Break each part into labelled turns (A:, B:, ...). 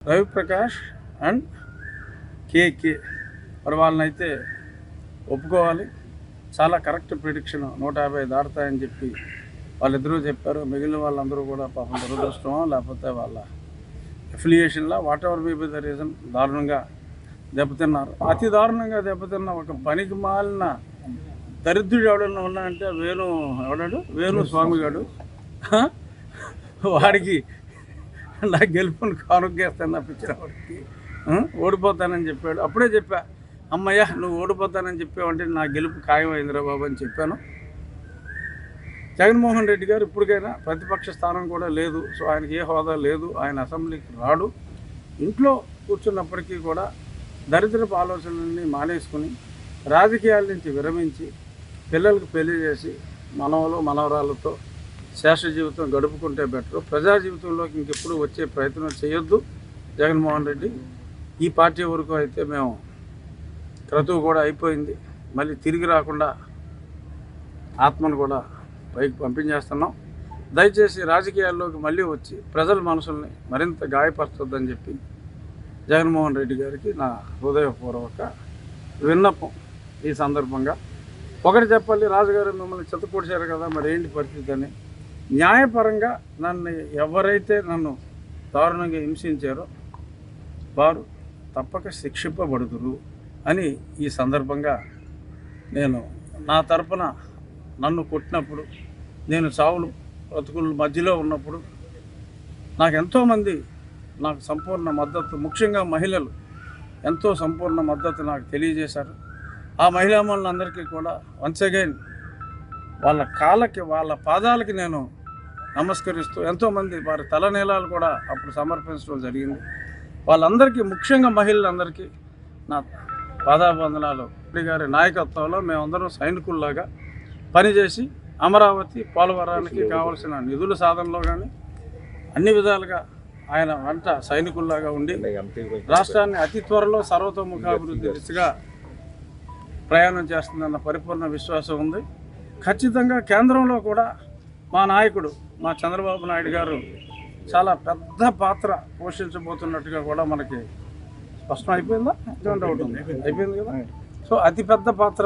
A: Ravi Prakash and కేకే మరి వాళ్ళనైతే ఒప్పుకోవాలి. చాలా కరెక్ట్ ప్రిడిక్షన్ 150 దాటుతాయని చెప్పి వాళ్ళిద్దరూ చెప్పారు. మిగిలిన వాళ్ళందరూ కూడా పాపం దురదృష్టమో లేకపోతే వాళ్ళ అఫిలియేషన్లా whatever be the reason దారుణంగా దెబ్బతిన్నారు. అతి దారుణంగా దెబ్బతిన్న ఒక పనికి మాలిన దరిద్రుడు ఎవడన్నా ఉన్నాడంటే వేణు స్వామి గారు. వాడికి నా గెలుపుని కానుకేస్తాను తప్పించిన వాడికి ఓడిపోతానని చెప్పాడు. అప్పుడే చెప్పా, అమ్మయ్య నువ్వు ఓడిపోతానని చెప్పావంటే నా గెలుపు ఖాయమైందిరా బాబు అని చెప్పాను. జగన్మోహన్ రెడ్డి గారు ఇప్పటికైనా ప్రతిపక్ష స్థానం కూడా లేదు, సో ఆయనకి ఏ హోదా లేదు, ఆయన అసెంబ్లీకి రాడు. ఇంట్లో కూర్చున్నప్పటికీ కూడా దరిద్రపు ఆలోచనలన్నీ మానేసుకుని రాజకీయాల నుంచి విరమించి పిల్లలకు పెళ్లి చేసి మనవరాలతో శేష జీవితం గడుపుకుంటే బెటర్. ప్రజా జీవితంలోకి ఇంకెప్పుడు వచ్చే ప్రయత్నం చేయొద్దు జగన్మోహన్ రెడ్డి. ఈ పార్టీ వరకు అయితే మేము క్రతువు కూడా అయిపోయింది, మళ్ళీ తిరిగి రాకుండా ఆత్మను కూడా పైకి పంపించేస్తున్నాం. దయచేసి రాజకీయాల్లోకి మళ్ళీ వచ్చి ప్రజల మనసుల్ని మరింత గాయపరచొద్దని చెప్పి జగన్మోహన్ రెడ్డి గారికి నా హృదయపూర్వక విన్నపం. ఈ సందర్భంగా ఒకటి చెప్పాలి, రాజుగారు మిమ్మల్ని చెత్తపొడిచారు కదా, మరి ఏంటి పరిస్థితి అని. న్యాయపరంగా ఎవరైతే నన్ను దారుణంగా హింసించారో వారు తప్పక శిక్షింపబడుదురు అని ఈ సందర్భంగా నేను నా తరపున నన్ను కొట్టినప్పుడు, నేను చావులు బ్రతుకుల మధ్యలో ఉన్నప్పుడు నాకు ఎంతోమంది నాకు సంపూర్ణ మద్దతు, ముఖ్యంగా మహిళలు ఎంతో సంపూర్ణ మద్దతు నాకు తెలియజేశారు. ఆ మహిళామణులందరికీ కూడా వన్స్ అగైన్ వాళ్ళ కాళ్ళకి వాళ్ళ పాదాలకి నేను నమస్కరిస్తూ, ఎంతోమంది వారి తలనీలాలు కూడా అప్పుడు సమర్పించడం జరిగింది. వాళ్ళందరికీ, ముఖ్యంగా మహిళలందరికీ నా పాదాబంధనాలు. రెడ్డి గారి నాయకత్వంలో మేమందరం సైనికుల్లాగా పనిచేసి అమరావతి పోలవరానికి కావాల్సిన నిధుల సాధనలో కానీ అన్ని విధాలుగా ఆయన వెంట సైనికుల్లాగా ఉండి రాష్ట్రాన్ని అతి త్వరలో సర్వతోముఖాభివృద్ధి దిశగా ప్రయాణం చేస్తుందన్న పరిపూర్ణ విశ్వాసం ఉంది. ఖచ్చితంగా కేంద్రంలో కూడా మా నాయకుడు మా చంద్రబాబు నాయుడు గారు చాలా పెద్ద పాత్ర పోషించబోతున్నట్టుగా కూడా మనకి స్పష్టం అయిపోయిందా? డౌట్ ఉంది, అయిపోయింది కదా. సో అతిపెద్ద పాత్ర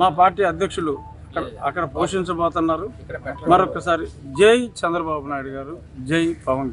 A: మా పార్టీ అధ్యక్షులు అక్కడ పోషించబోతున్నారు. మరొకసారి జై చంద్రబాబు నాయుడు గారు, జై పవన్.